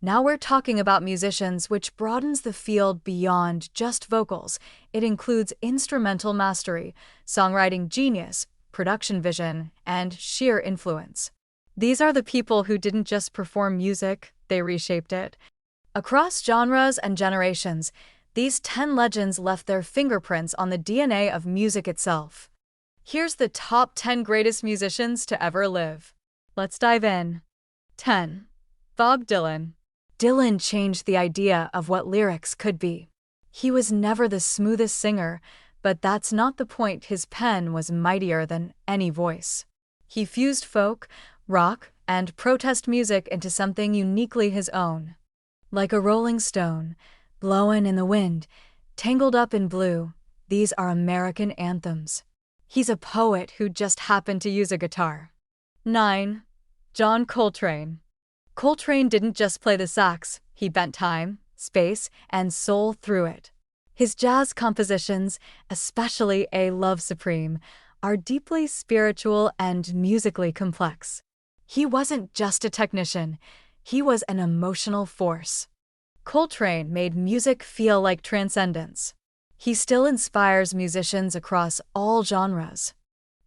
Now we're talking about musicians, which broadens the field beyond just vocals. It includes instrumental mastery, songwriting genius, production vision, and sheer influence. These are the people who didn't just perform music, they reshaped it. Across genres and generations, these 10 legends left their fingerprints on the DNA of music itself. Here's the top 10 greatest musicians to ever live. Let's dive in. 10. Bob Dylan. Dylan changed the idea of what lyrics could be. He was never the smoothest singer, but that's not the point. His pen was mightier than any voice. He fused folk, rock, and protest music into something uniquely his own. Like a rolling stone, blowin' in the wind, tangled up in blue, these are American anthems. He's a poet who just happened to use a guitar. 9. John Coltrane. Coltrane didn't just play the sax, he bent time, space, and soul through it. His jazz compositions, especially A Love Supreme, are deeply spiritual and musically complex. He wasn't just a technician, he was an emotional force. Coltrane made music feel like transcendence. He still inspires musicians across all genres.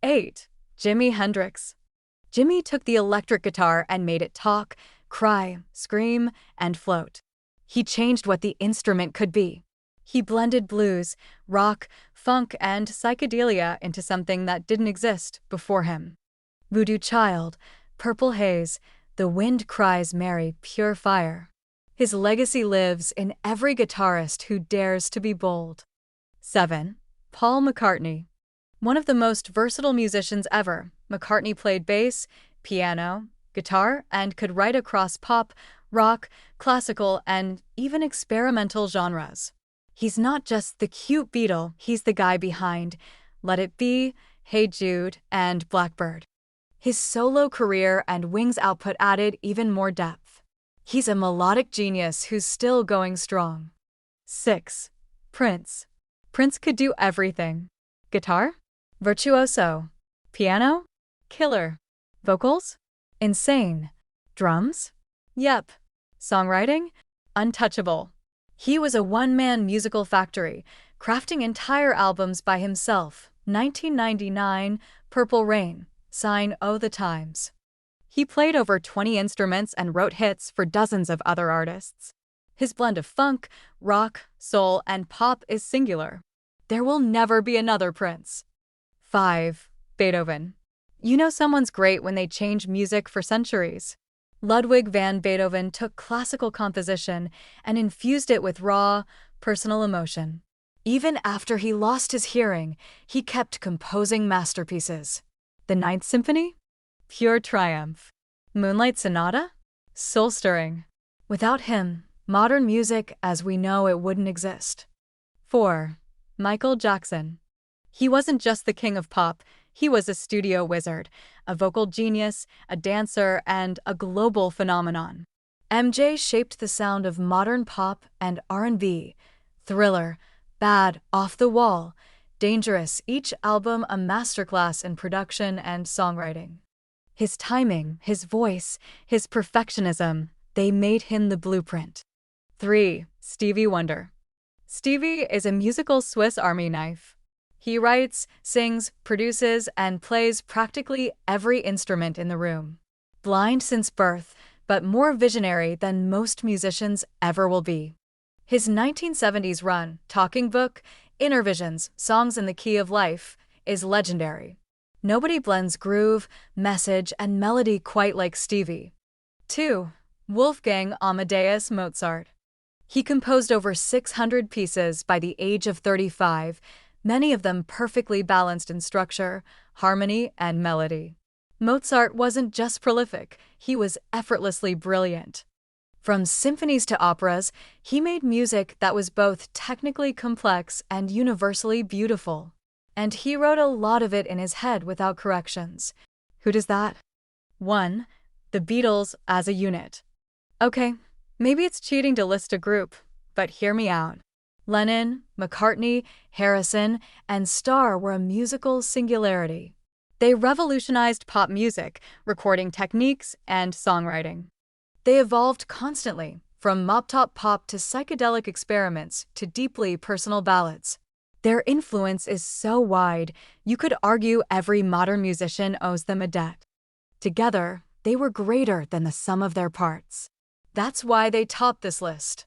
8. Jimi Hendrix. Jimi took the electric guitar and made it talk, cry, scream, and float. He changed what the instrument could be. He blended blues, rock, funk, and psychedelia into something that didn't exist before him. Voodoo Child, Purple Haze, The Wind Cries Mary, Pure Fire. His legacy lives in every guitarist who dares to be bold. 7. Paul McCartney. One of the most versatile musicians ever, McCartney played bass, piano, guitar, and could write across pop, rock, classical, and even experimental genres. He's not just the cute Beatle, he's the guy behind Let It Be, Hey Jude, and Blackbird. His solo career and Wings output added even more depth. He's a melodic genius who's still going strong. 6. Prince. Prince could do everything. Guitar? Virtuoso. Piano? Killer. Vocals? Insane. Drums? Yep. Songwriting? Untouchable. He was a one-man musical factory, crafting entire albums by himself. 1999, Purple Rain, sign O the Times. He played over 20 instruments and wrote hits for dozens of other artists. His blend of funk, rock, soul, and pop is singular. There will never be another Prince. 5. Beethoven. You know someone's great when they change music for centuries. Ludwig van Beethoven took classical composition and infused it with raw, personal emotion. Even after he lost his hearing, he kept composing masterpieces. The Ninth Symphony? Pure triumph. Moonlight Sonata? Soul-stirring. Without him, modern music as we know it wouldn't exist. 4. Michael Jackson. He wasn't just the king of pop, he was a studio wizard, a vocal genius, a dancer, and a global phenomenon. MJ shaped the sound of modern pop and R&B. Thriller, Bad, Off the Wall, Dangerous, each album a masterclass in production and songwriting. His timing, his voice, his perfectionism, they made him the blueprint. 3. Stevie Wonder. Stevie is a musical Swiss Army knife. He writes, sings, produces, and plays practically every instrument in the room. Blind since birth, but more visionary than most musicians ever will be. His 1970s run, Talking Book, Inner Visions, Songs in the Key of Life, is legendary. Nobody blends groove, message, and melody quite like Stevie. 2. Wolfgang Amadeus Mozart. He composed over 600 pieces by the age of 35, many of them perfectly balanced in structure, harmony, and melody. Mozart wasn't just prolific, he was effortlessly brilliant. From symphonies to operas, he made music that was both technically complex and universally beautiful. And he wrote a lot of it in his head without corrections. Who does that? 1. The Beatles as a unit. Okay, maybe it's cheating to list a group, but hear me out. Lennon, McCartney, Harrison, and Starr were a musical singularity. They revolutionized pop music, recording techniques, and songwriting. They evolved constantly, from mop-top pop to psychedelic experiments to deeply personal ballads. Their influence is so wide, you could argue every modern musician owes them a debt. Together, they were greater than the sum of their parts. That's why they top this list.